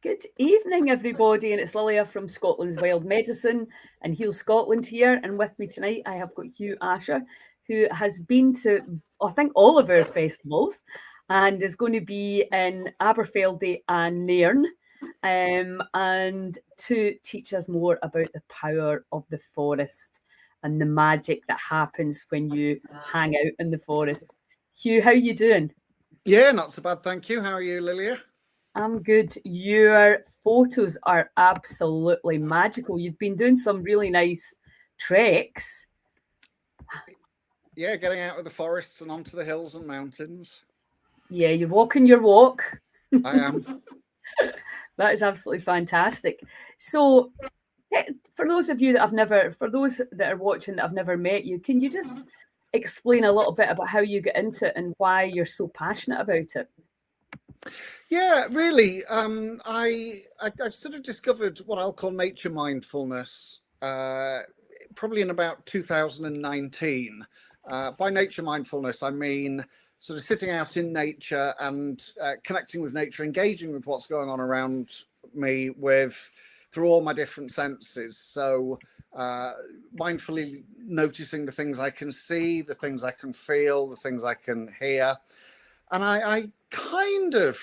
Good evening, everybody, and it's Lilia from Scotland's Wild Medicine and Heal Scotland here. And with me tonight, I have got Hugh Asher, who has been to, I think, all of our festivals and is going to be in Aberfeldy and Nairn, and to teach us more about the power of the forest and the magic that happens when you hang out in the forest. Hugh, how are you doing? Yeah, not so bad, thank you. How are you, Lilia? I'm good. Your photos are absolutely magical. You've been doing some really nice treks. Yeah, getting out of the forests and onto the hills and mountains. Yeah, you're walking your walk. I am. That is absolutely fantastic. So, for those of you that for those that are watching that have never met you, can you just explain a little bit about how you get into it and why you're so passionate about it? Yeah, really. I sort of discovered what I'll call nature mindfulness probably in about 2019. By nature mindfulness, I mean sort of sitting out in nature and connecting with nature, engaging with what's going on around me through all my different senses. So mindfully noticing the things I can see, the things I can feel, the things I can hear. And I kind of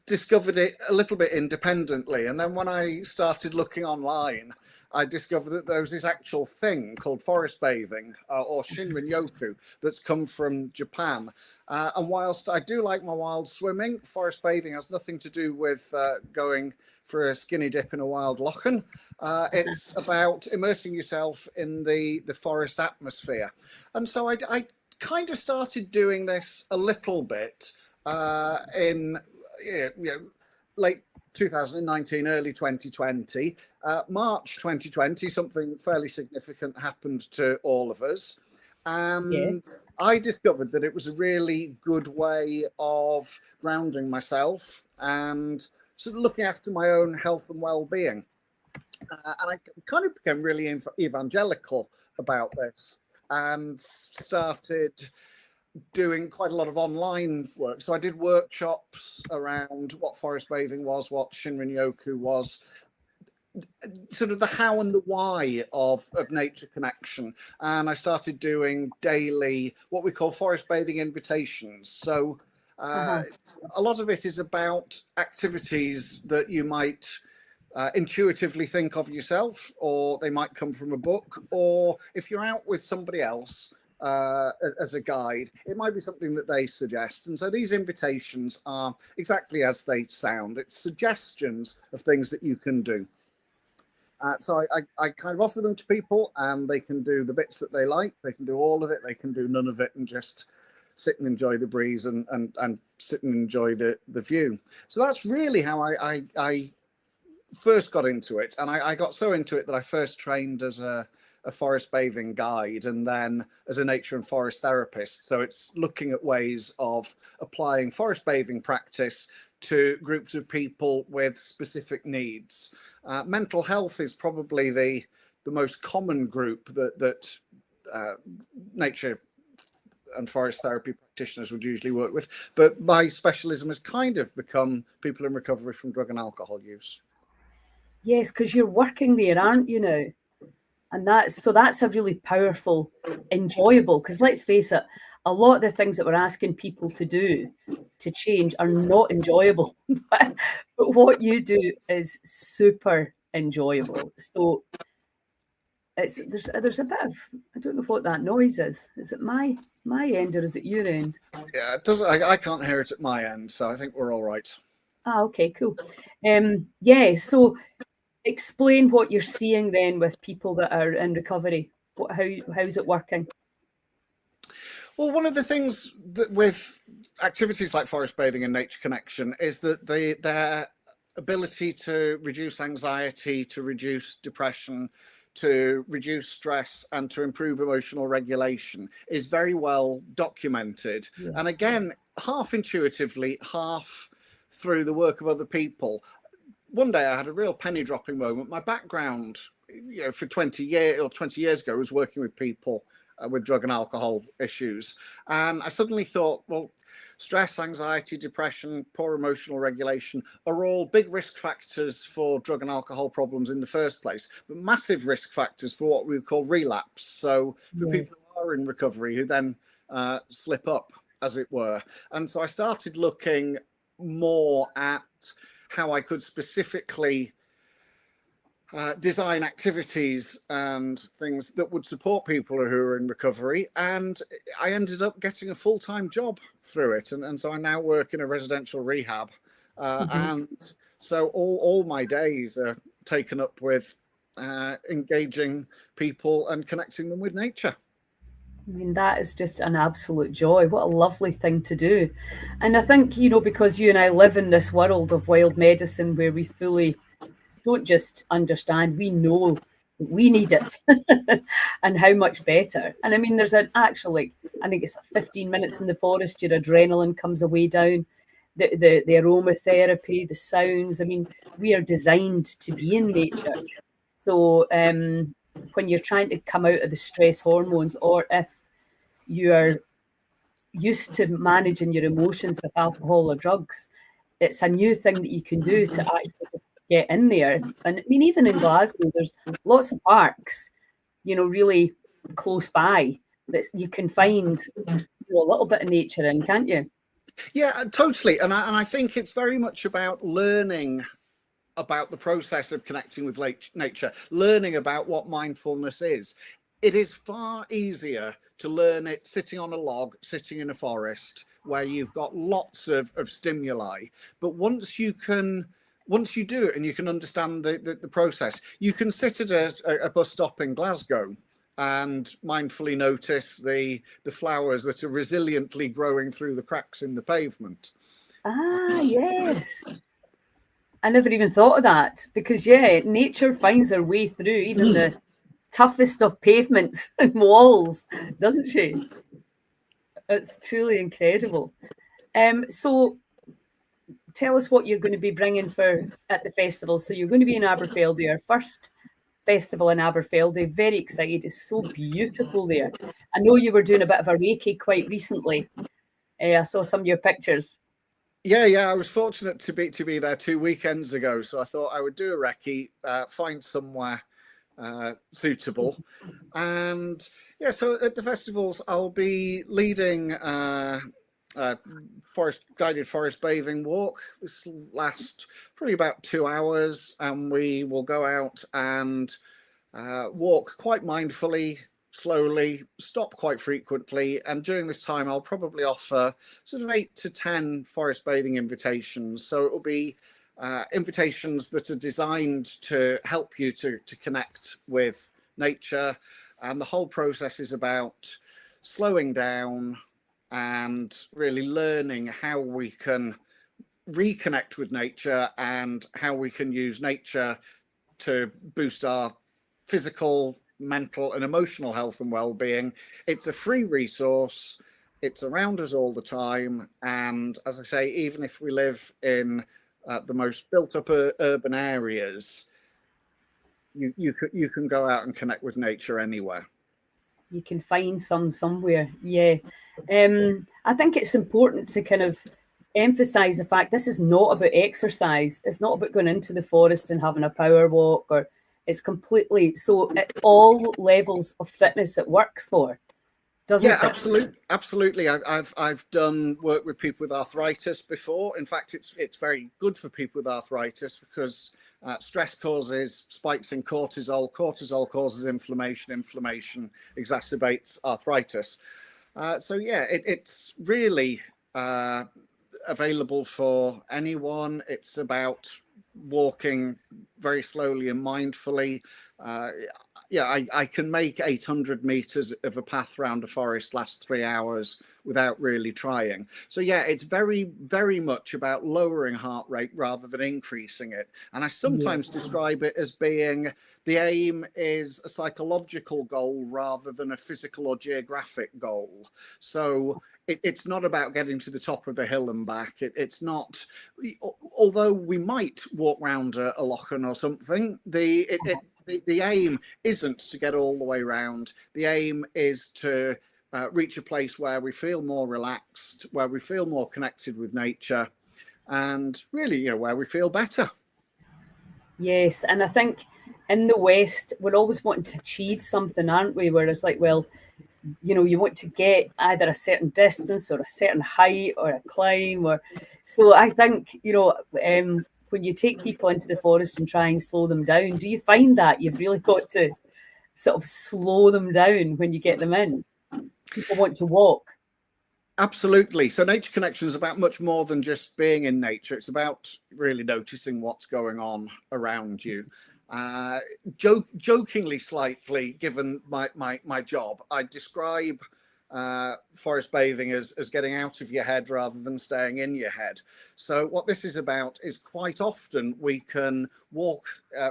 discovered it a little bit independently. And then when I started looking online, I discovered that there was this actual thing called forest bathing or Shinrin-yoku that's come from Japan. And whilst I do like my wild swimming, forest bathing has nothing to do with going for a skinny dip in a wild lochen. It's about immersing yourself in the forest atmosphere. And so I kind of started doing this a little bit in late 2019, early 2020. March 2020, something fairly significant happened to all of us. And I discovered that it was a really good way of grounding myself and sort of looking after my own health and well-being. And I kind of became really evangelical about this and started doing quite a lot of online work. So I did workshops around what forest bathing was, what Shinrin-yoku was, sort of the how and the why of nature connection. And I started doing daily, what we call forest bathing invitations. So a lot of it is about activities that you might intuitively think of yourself, or they might come from a book, or if you're out with somebody else as a guide, it might be something that they suggest. And so these invitations are exactly as they sound. It's suggestions of things that you can do. So I kind of offer them to people, and they can do the bits that they like. They can do all of it. They can do none of it and just sit and enjoy the breeze and sit and enjoy the view. So that's really how I first got into it. And I got so into it that I first trained as a forest bathing guide and then as a nature and forest therapist. So it's looking at ways of applying forest bathing practice to groups of people with specific needs. Mental health is probably the most common group that nature and forest therapy practitioners would usually work with. But my specialism has kind of become people in recovery from drug and alcohol use. Yes, because you're working there, aren't you now? And that's a really powerful, enjoyable, because let's face it, a lot of the things that we're asking people to do to change are not enjoyable. But what you do is super enjoyable. So there's a bit of, I don't know what that noise is. Is it my end or is it your end? Yeah, it doesn't. I can't hear it at my end, so I think we're all right. Okay, cool. Yeah, so explain what you're seeing then with people that are in recovery. How's it working? Well, one of the things that with activities like forest bathing and nature connection is that their ability to reduce anxiety, to reduce depression, to reduce stress, and to improve emotional regulation is very well documented. Yeah. And again, half intuitively, half through the work of other people. One day I had a real penny dropping moment. My background, for 20 years ago, was working with people with drug and alcohol issues. And I suddenly thought, well, stress, anxiety, depression, poor emotional regulation are all big risk factors for drug and alcohol problems in the first place, but massive risk factors for what we would call relapse. So for Yeah. people who are in recovery who then slip up, as it were. And so I started looking more at how I could specifically design activities and things that would support people who are in recovery. And I ended up getting a full-time job through it. And so I now work in a residential rehab. And so all my days are taken up with engaging people and connecting them with nature. I mean, that is just an absolute joy. What a lovely thing to do. And I think, because you and I live in this world of wild medicine where we fully don't just understand, we know we need it and how much better. And I mean, there's an actual, I think it's 15 minutes in the forest, your adrenaline comes away down, the aromatherapy, the sounds. I mean, we are designed to be in nature. So when you're trying to come out of the stress hormones, or if you are used to managing your emotions with alcohol or drugs, it's a new thing that you can do to actually just get in there. And I mean, even in Glasgow, there's lots of parks, really close by that you can find a little bit of nature in, can't you? Yeah, totally. And I think it's very much about learning about the process of connecting with nature, learning about what mindfulness is. It is far easier to learn it sitting on a log, sitting in a forest where you've got lots of stimuli. But once you do it and you can understand the process, you can sit at a bus stop in Glasgow and mindfully notice the flowers that are resiliently growing through the cracks in the pavement. Ah, yes. I never even thought of that because, yeah, nature finds her way through even the toughest of pavements and walls, doesn't she? It's truly incredible. So tell us what you're going to be bringing at the festival. So you're going to be in Aberfeldy, our first festival in Aberfeldy. Very excited. It's so beautiful there. I know you were doing a bit of a Reiki quite recently. I saw some of your pictures. Yeah. I was fortunate to be there 2 weekends ago, so I thought I would do a recce, find somewhere suitable, and yeah. So at the festivals, I'll be leading guided forest bathing walk. This will last probably about 2 hours, and we will go out and walk quite mindfully, slowly, stop quite frequently. And during this time, I'll probably offer sort of 8 to 10 forest bathing invitations. So it will be invitations that are designed to help you to connect with nature. And the whole process is about slowing down and really learning how we can reconnect with nature and how we can use nature to boost our physical, mental, and emotional health and well-being. It's a free resource. It's around us all the time. And as I say, even if we live in the most built-up urban areas, you can go out and connect with nature anywhere. You can find some somewhere. Yeah. I think it's important to kind of emphasize the fact this is not about exercise. It's not about going into the forest and having a power walk, or it's completely so at all levels of fitness it works for, doesn't it? Absolutely. I've done work with people with arthritis before. In fact, it's very good for people with arthritis because stress causes spikes in cortisol. Cortisol causes inflammation. Inflammation exacerbates arthritis. So yeah, it's really available for anyone. It's about walking very slowly and mindfully. I can make 800 meters of a path around a forest last 3 hours without really trying. So yeah, it's very, very much about lowering heart rate rather than increasing it. And I sometimes describe it as being the aim is a psychological goal rather than a physical or geographic goal. So it's not about getting to the top of the hill and back. It's not, although we might walk round a lochen or something, the aim isn't to get all the way round. The aim is to reach a place where we feel more relaxed, where we feel more connected with nature, and really, where we feel better. Yes, and I think in the West, we're always wanting to achieve something, aren't we? Whereas, like, well, you want to get either a certain distance or a certain height or a climb, or so. I think when you take people into the forest and try and slow them down, do you find that you've really got to sort of slow them down when you get them in? People want to walk. Absolutely. So nature connection is about much more than just being in nature. It's about really noticing what's going on around you. Jokingly slightly, given my job, I describe forest bathing as getting out of your head rather than staying in your head. So what this is about is quite often we can walk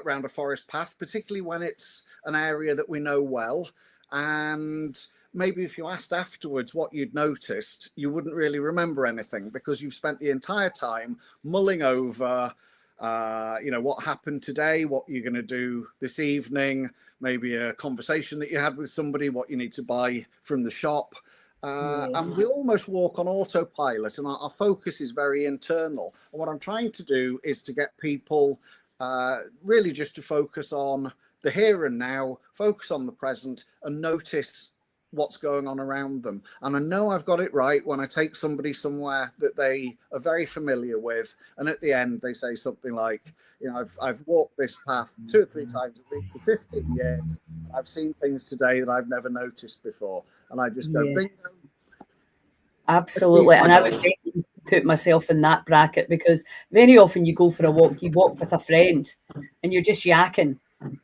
around a forest path, particularly when it's an area that we know well, and maybe if you asked afterwards what you'd noticed, you wouldn't really remember anything because you've spent the entire time mulling over, what happened today, what you're going to do this evening, maybe a conversation that you had with somebody, what you need to buy from the shop. And we almost walk on autopilot, and our focus is very internal. And what I'm trying to do is to get people really just to focus on the here and now, focus on the present, and notice what's going on around them. And I know I've got it right when I take somebody somewhere that they are very familiar with, and at the end they say something like, I've walked this path 2 or 3 times a week for 15 years. I've seen things today that I've never noticed before. And I just go, bingo. Absolutely. And I would definitely put myself in that bracket, because very often you go for a walk, you walk with a friend and you're just yakking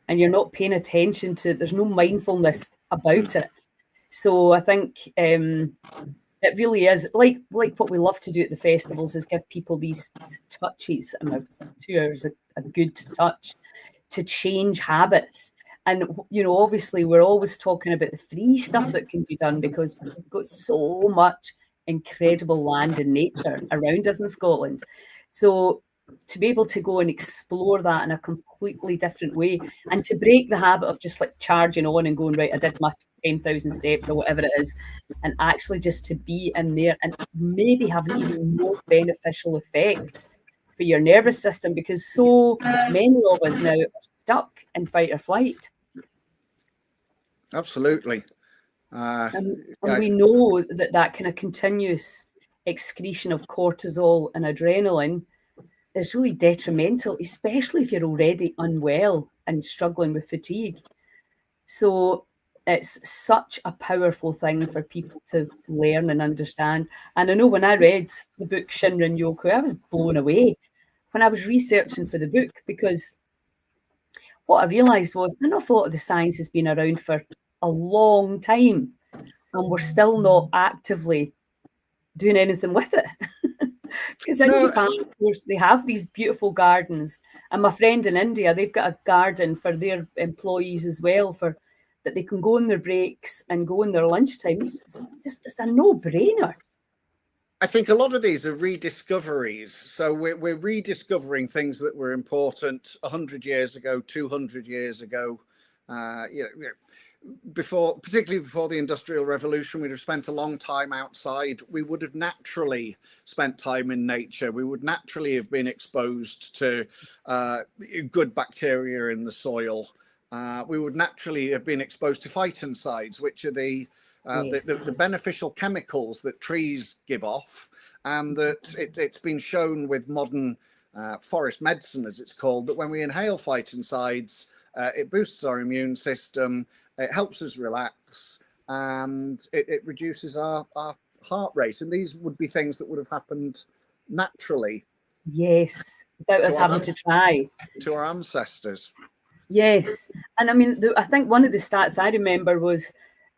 and you're not paying attention to, there's no mindfulness about it. So I think it really is like what we love to do at the festivals is give people these touches, and 2 hours a good touch to change habits. And obviously we're always talking about the free stuff that can be done, because we've got so much incredible land and nature around us in Scotland. So to be able to go and explore that in a completely different way, and to break the habit of just like charging on and going, right, I did my 10,000 steps or whatever it is, and actually just to be in there and maybe have an even more beneficial effect for your nervous system, because so many of us now are stuck in fight or flight. Absolutely. And we know that kind of continuous excretion of cortisol and adrenaline is really detrimental, especially if you're already unwell and struggling with fatigue. So it's such a powerful thing for people to learn and understand. And I know when I read the book Shinrin-yoku, I was blown away when I was researching for the book, because what I realised was an awful lot of the science has been around for a long time, and we're still not actively doing anything with it. Because in Japan, of course, they have these beautiful gardens. And my friend in India, they've got a garden for their employees as well, for that they can go on their breaks and go in their lunchtime. It's a no-brainer. I think a lot of these are rediscoveries. So we're rediscovering things that were important 100 years ago, 200 years ago. Particularly before the Industrial Revolution, we'd have spent a long time outside. We would have naturally spent time in nature. We would naturally have been exposed to good bacteria in the soil. We would naturally have been exposed to phytoncides, which are the beneficial chemicals that trees give off, and that it's been shown with modern forest medicine, as it's called, that when we inhale phytoncides, it boosts our immune system, it helps us relax, and it reduces our heart rate. And these would be things that would have happened naturally. Yes, without us having to try. To our ancestors. Yes. And I mean, I think one of the stats I remember was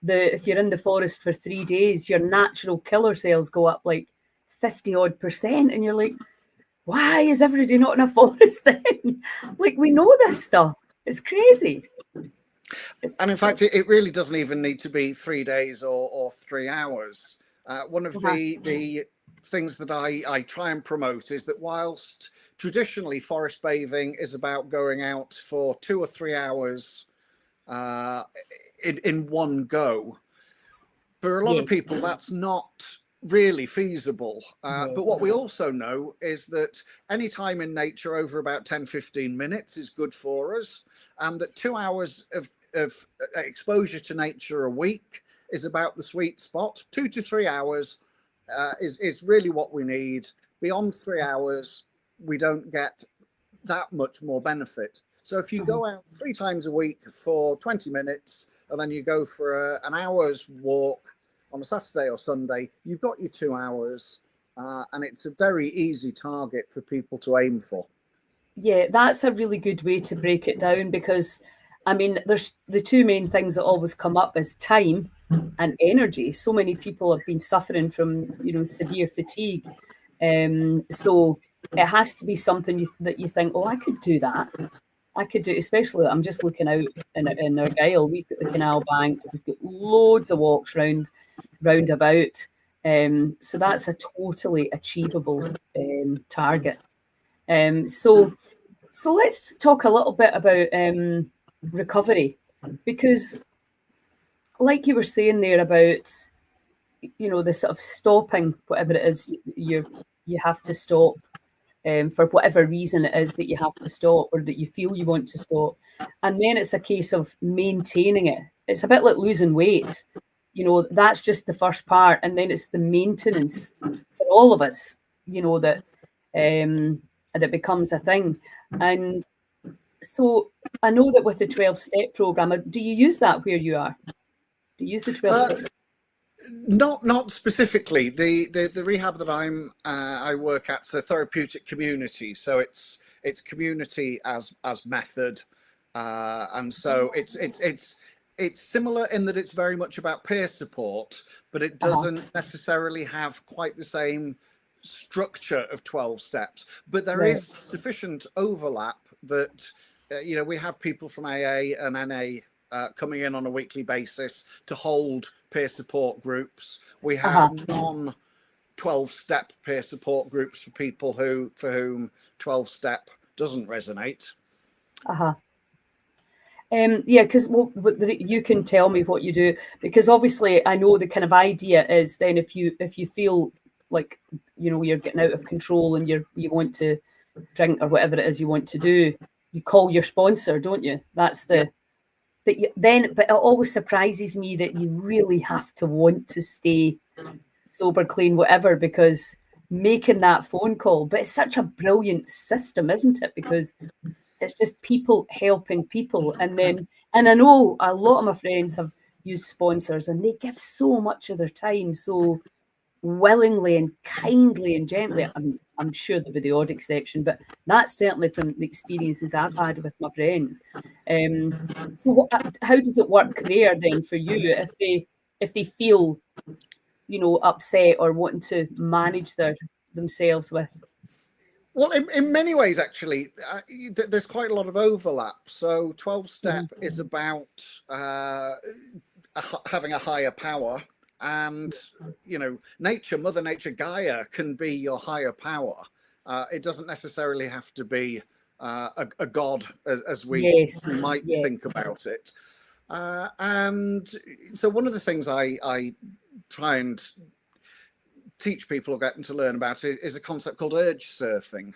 if you're in the forest for 3 days, your natural killer cells go up like 50-odd%. And you're like, why is everybody not in a forest then? Like, we know this stuff. It's crazy. And in fact, it really doesn't even need to be 3 days or 3 hours. One of the things that I try and promote is that whilst traditionally forest bathing is about going out for 2 or 3 hours in one go, For a lot Yeah, of people, that's not really feasible. no. But what we also know is that any time in nature over about 10-15 minutes is good for us, and that 2 hours of exposure to nature a week is about the sweet spot. 2 to 3 hours is really what we need. Beyond 3 hours, we don't get that much more benefit. So if you Mhm. go out 3 times a week for 20 minutes and then you go for an hour's walk on a Saturday or Sunday, you've got your 2 hours, and it's a very easy target for people to aim for. Yeah, that's a really good way to break it down because, I mean, there's the two main things that always come up is time and energy. So many people have been suffering from, severe fatigue. So it has to be something that you think, oh, I could do that. I could do, especially I'm just looking out in Argyll. We've got the canal banks. We've got loads of walks round about. So that's a totally achievable target. So let's talk a little bit about recovery, because, like you were saying there about, the sort of stopping whatever it is you have to stop, for whatever reason it is that you have to stop or that you feel you want to stop, and then it's a case of maintaining it. It's a bit like losing weight. That's just the first part, and then it's the maintenance for all of us. That becomes a thing, and so I know that with the 12-step program, do you use that where you are? Do you use the 12-step? Not specifically. The rehab that I work at's a therapeutic community, so it's community as method, and so it's similar in that it's very much about peer support, but it Uh-huh. doesn't necessarily have quite the same structure of 12 steps. But there Right. is sufficient overlap that we have people from AA and NA coming in on a weekly basis to hold peer support groups. We Uh-huh. have non 12-step peer support groups for people for whom 12-step doesn't resonate. Uh-huh. Yeah, because you can tell me what you do, because obviously I know the kind of idea is then if you feel like you're getting out of control and you want to drink or whatever it is you want to do, you call your sponsor, don't you? That's Yeah. but it always surprises me that you really have to want to stay sober, clean, whatever, because making that phone call. But it's such a brilliant system, isn't it? Because it's just people helping people. And I know a lot of my friends have used sponsors and they give so much of their time so willingly and kindly and gently. I'm sure there'll be the odd exception, but that's certainly from the experiences I've had with my friends. How does it work there then for you if they feel upset or wanting to manage themselves with? Well, in many ways, actually, there's quite a lot of overlap. So 12-step Mhm. is about having a higher power, and Mother Nature, Gaia, can be your higher power. It doesn't necessarily have to be a god as we Yes, might yeah. think about it. And so one of the things I try and teach people or get them to learn about is a concept called urge surfing.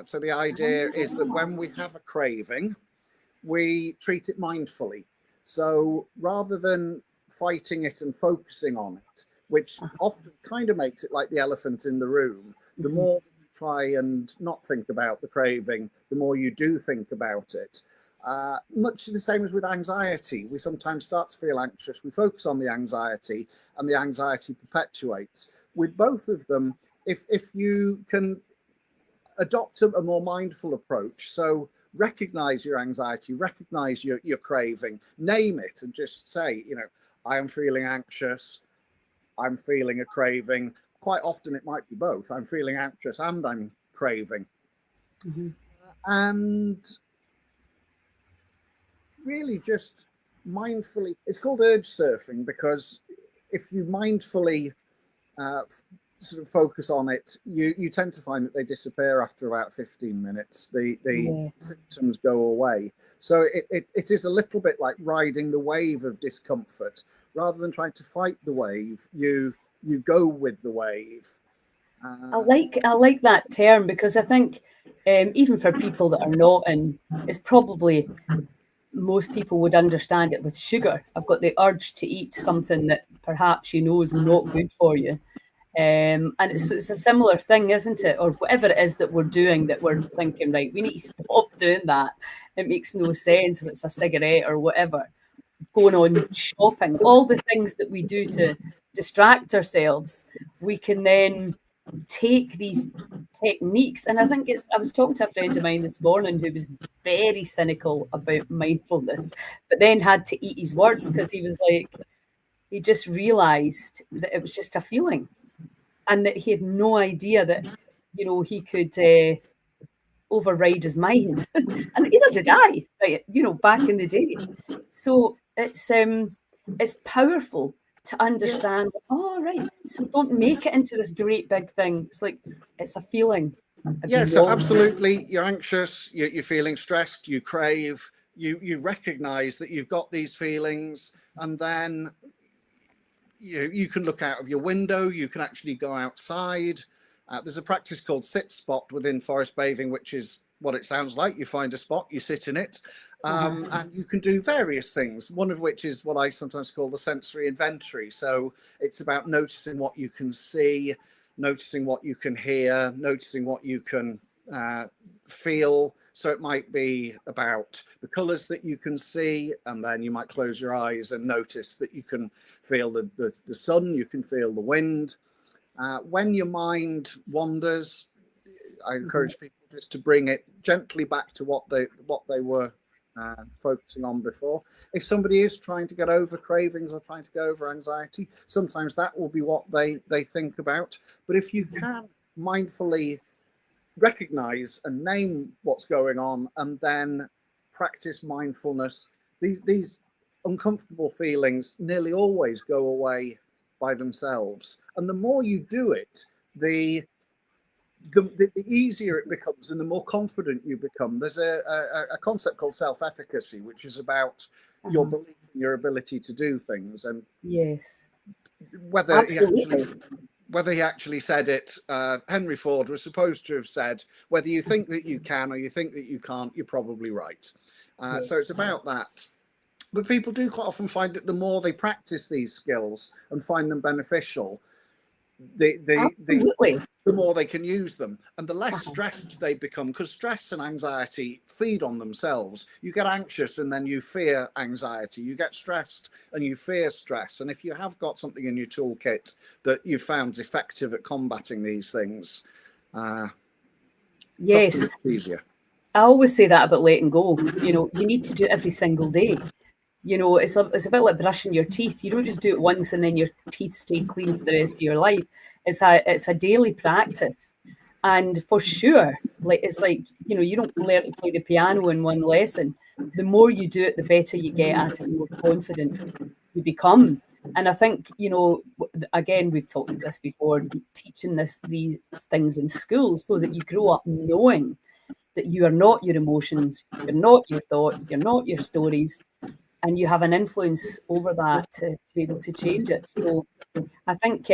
So the idea is that when we have a craving, we treat it mindfully. So rather than fighting it and focusing on it, which often kind of makes it like the elephant in the room, the Mhm. more you try and not think about the craving, the more you do think about it. Much the same as with anxiety. We sometimes start to feel anxious, we focus on the anxiety, and the anxiety perpetuates. With both of them, if you can adopt a more mindful approach, so recognize your anxiety, recognize your craving, name it, and just say, I am feeling anxious, I'm feeling a craving. Quite often it might be both. I'm feeling anxious and I'm craving. Mhm. And really just mindfully, it's called urge surfing because if you mindfully uh, sort of focus on it, you tend to find that they disappear after about 15 minutes. The symptoms go away. So it is a little bit like riding the wave of discomfort. Rather than trying to fight the wave, you go with the wave. I like that term, because I think even for people that are not in, it's probably, most people would understand it with sugar. I've got the urge to eat something that perhaps you know is not good for you. And it's a similar thing, isn't it? Or whatever it is that we're doing, that we're thinking, right, we need to stop doing that. It makes no sense if it's a cigarette or whatever. Going on shopping, all the things that we do to distract ourselves, we can then take these techniques. And I think I was talking to a friend of mine this morning who was very cynical about mindfulness, but then had to eat his words, because he was like, he just realized that it was just a feeling, and that he had no idea that, he could override his mind. And neither did I, right, back in the day. So it's powerful to understand, right, so don't make it into this great big thing. It's like, it's a feeling. Yeah, so absolutely. You're anxious, you're feeling stressed, you crave, you recognize that you've got these feelings, and then you can look out of your window, you can actually go outside. There's a practice called sit spot within forest bathing, which is what it sounds like. You find a spot, you sit in it, and you can do various things, one of which is what I sometimes call the sensory inventory. So it's about noticing what you can see, noticing what you can hear, noticing what you can feel. So it might be about the colors that you can see, and then you might close your eyes and notice that you can feel the sun, you can feel the wind. When your mind wanders, I encourage people just to bring it gently back to what they were focusing on before. If somebody is trying to get over cravings or trying to get over anxiety, sometimes that will be what they think about. But if you can mindfully recognize and name what's going on, and then practice mindfulness, these uncomfortable feelings nearly always go away by themselves. And the more you do it, the easier it becomes, and the more confident you become. There's a concept called self-efficacy, which is about your belief in your ability to do things. And yes, whether he actually said it, Henry Ford was supposed to have said, whether you think that you can or you think that you can't, you're probably right. So it's about that. But people do quite often find that the more they practice these skills and find them beneficial, the more they can use them, and the less stressed they become, because stress and anxiety feed on themselves. You get anxious and then you fear anxiety. You get stressed and you fear stress. And if you have got something in your toolkit that you found effective at combating these things, yes, it's easier. I always say that about letting go. You need to do it every single day. It's a bit like brushing your teeth. You don't just do it once and then your teeth stay clean for the rest of your life. It's a daily practice. And for sure, it's like, you don't learn to play the piano in one lesson. The more you do it, the better you get at it, the more confident you become. And I think, again, we've talked about this before, teaching these things in schools, so that you grow up knowing that you are not your emotions, you're not your thoughts, you're not your stories, and you have an influence over that to be able to change it. So I think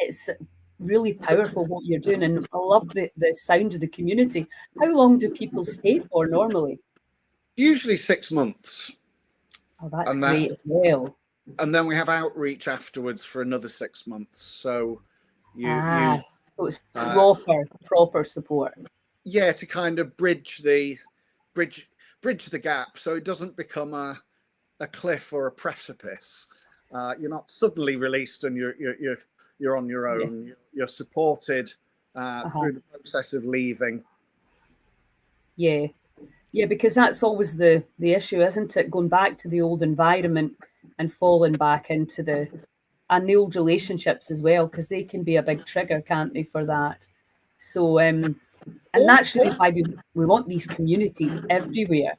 it's really powerful what you're doing, and I love the sound of the community. How long do people stay for normally? Usually 6 months. Oh, that's great as well. And then we have outreach afterwards for another 6 months. So so it's proper support. Yeah, to kind of bridge the gap, so it doesn't become a cliff or a precipice. You're not suddenly released and you're on your own. Yeah. You're supported through the process of leaving. Yeah, because that's always the issue, isn't it? Going back to the old environment and falling back into the old relationships as well, because they can be a big trigger, can't they, for that? So and that's really why we want these communities everywhere,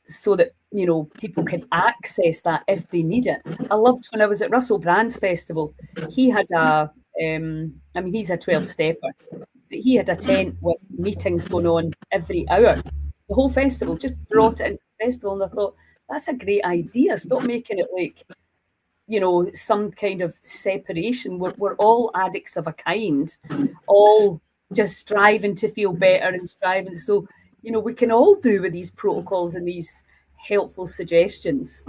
so that you know, people can access that if they need it. I loved when I was at Russell Brand's festival. He had I mean, he's a 12 stepper, but he had a tent with meetings going on every hour. The whole festival, just brought it into the festival, and I thought, that's a great idea. Stop making it like, you know, some kind of separation. We're all addicts of a kind, all just striving to feel better and striving. So, you know, we can all do with these protocols and these helpful suggestions.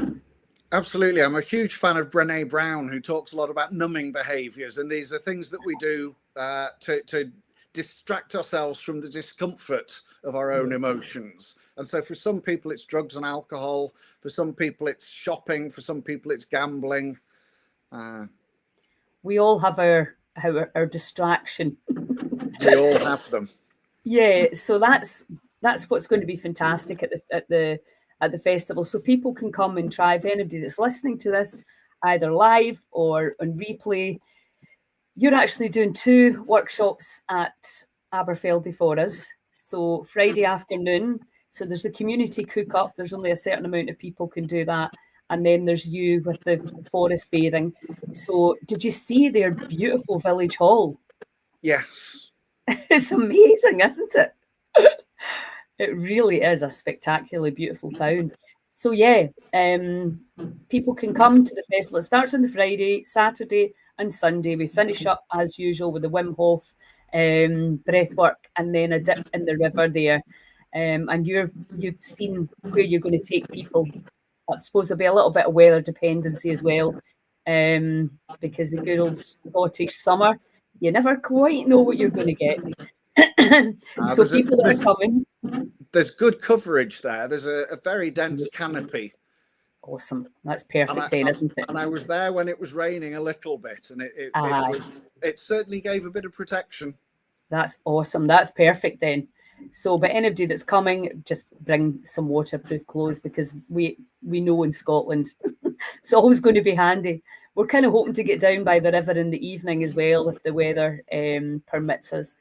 Absolutely. I'm a huge fan of Brené Brown, who talks a lot about numbing behaviors. And these are things that we do to distract ourselves from the discomfort of our own emotions. And so for some people, it's drugs and alcohol. For some people, it's shopping. For some people, it's gambling. We all have our distraction. We all have them. Yeah, so that's what's going to be fantastic at the festival. So people can come and try. If anybody that's listening to this, either live or on replay, you're actually doing 2 workshops at Aberfeldy for us. So Friday afternoon. So there's the community cook up. There's only a certain amount of people can do that. And then there's you with the forest bathing. So did you see their beautiful village hall? Yes. It's amazing, isn't it? It really is a spectacularly beautiful town. So yeah, people can come to the festival. It starts on the Friday, Saturday and Sunday. We finish up as usual with the Wim Hof breath work and then a dip in the river there. And you've seen where you're going to take people. I suppose there'll be a little bit of weather dependency as well, because the good old Scottish summer, you never quite know what you're going to get. So people that are coming. There's good coverage there. There's a very dense canopy. Awesome. That's perfect then, isn't it? And I was there when it was raining a little bit, and it certainly gave a bit of protection. That's awesome. That's perfect then. So, but anybody that's coming, just bring some waterproof clothes, because we know in Scotland it's always going to be handy. We're kind of hoping to get down by the river in the evening as well, if the weather permits us.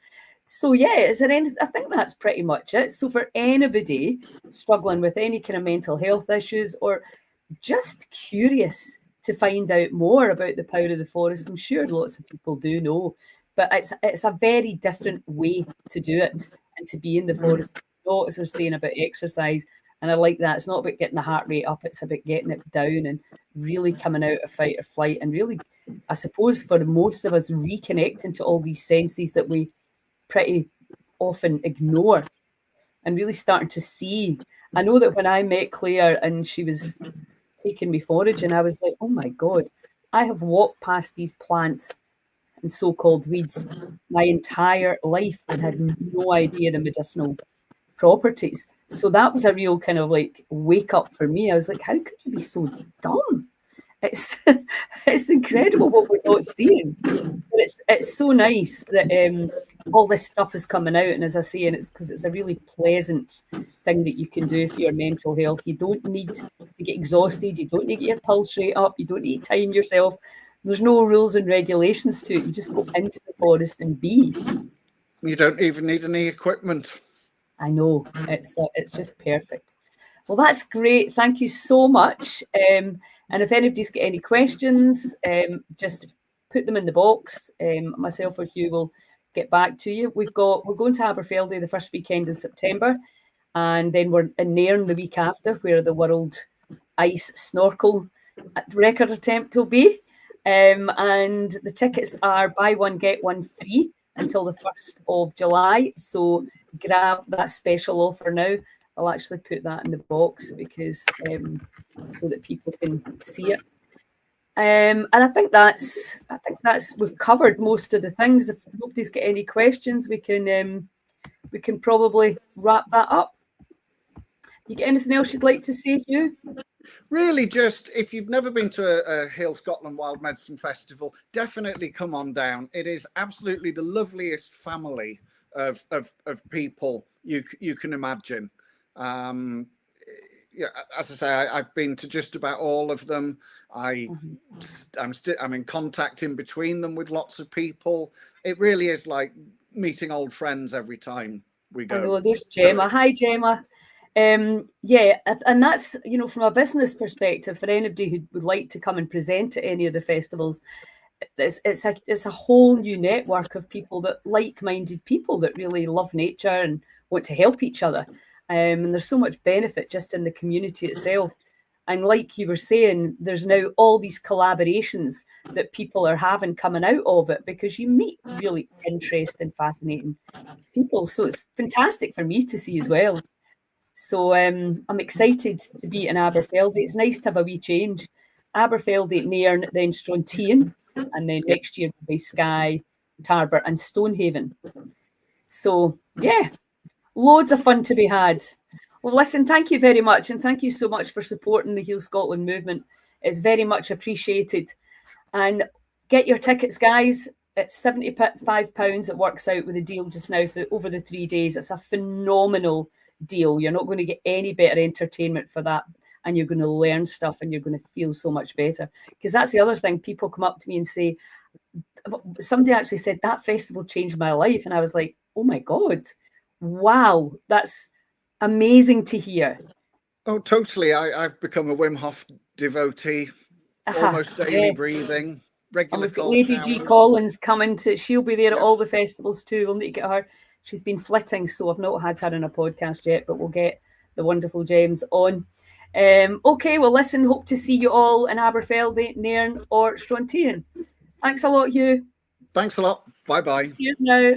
So yeah, is there any? I think that's pretty much it. So for anybody struggling with any kind of mental health issues, or just curious to find out more about the power of the forest, I'm sure lots of people do know, but it's a very different way to do it and to be in the forest. As we're saying about exercise, and I like that. It's not about getting the heart rate up; it's about getting it down and really coming out of fight or flight, and really, I suppose, for most of us, reconnecting to all these senses that we pretty often ignore, and really starting to see. I know that when I met Claire and she was taking me foraging, I was like, oh my God, I have walked past these plants and so-called weeds my entire life and had no idea the medicinal properties. So that was a real kind of like wake up for me. I was like, how could you be so dumb? It's it's incredible what we're not seeing. But it's so nice that all this stuff is coming out. And as I say, and it's because it's a really pleasant thing that you can do for your mental health. You don't need to get exhausted. You don't need to get your pulse rate up. You don't need to time yourself. There's no rules and regulations to it. You just go into the forest and be. You don't even need any equipment. I know. It's just perfect. Well, that's great. Thank you so much. And if anybody's got any questions, just put them in the box. Myself or Hugh will get back to you. We're going to Aberfeldy the first weekend in September, and then we're in Nairn the week after, where the World Ice Snorkel record attempt will be. And the tickets are buy one, get one free until the 1st of July. So grab that special offer now. I'll actually put that in the box because so that people can see it. And I think that's we've covered most of the things. If nobody's got any questions, we can probably wrap that up. You got anything else you'd like to say, Hugh? Really, just if you've never been to a Hill Scotland Wild Medicine Festival, definitely come on down. It is absolutely the loveliest family of people you can imagine. Yeah, as I say, I've been to just about all of them. I'm in contact in between them with lots of people. It really is like meeting old friends every time we go. I know, there's Gemma. Hi, Gemma. Yeah, and that's, you know, from a business perspective, for anybody who would like to come and present at any of the festivals, it's a whole new network of people, that like-minded people that really love nature and want to help each other. And there's so much benefit just in the community itself. And like you were saying, there's now all these collaborations that people are having coming out of it, because you meet really interesting, fascinating people. So it's fantastic for me to see as well. So I'm excited to be in Aberfeldy. It's nice to have a wee change. Aberfeldy, Nairn, then Strontian, and then Yeah. next year will be Skye, Tarbert, and Stonehaven. So yeah, loads of fun to be had. Well, listen, thank you very much, and thank you so much for supporting the Heal Scotland movement. It's very much appreciated. And get your tickets, guys. It's £75. It works out with a deal just now for over the 3 days. It's a phenomenal deal. You're not going to get any better entertainment for that. And you're going to learn stuff, and you're going to feel so much better. Because that's the other thing. People come up to me and say, somebody actually said, that festival changed my life. And I was like, oh my God, wow, that's amazing to hear. Oh, totally. I've become a Wim Hof devotee. Almost daily breathing, regular and we've got cold Lady showers. G Collins coming to, she'll be there at Yep. all the festivals too. We'll need to get her. She's been flitting, so I've not had her in a podcast yet, but we'll get the wonderful James on. Okay, well, listen, hope to see you all in Aberfeldy, Nairn, or Strontian. Thanks a lot, Hugh. Thanks a lot. Bye-bye. Cheers now.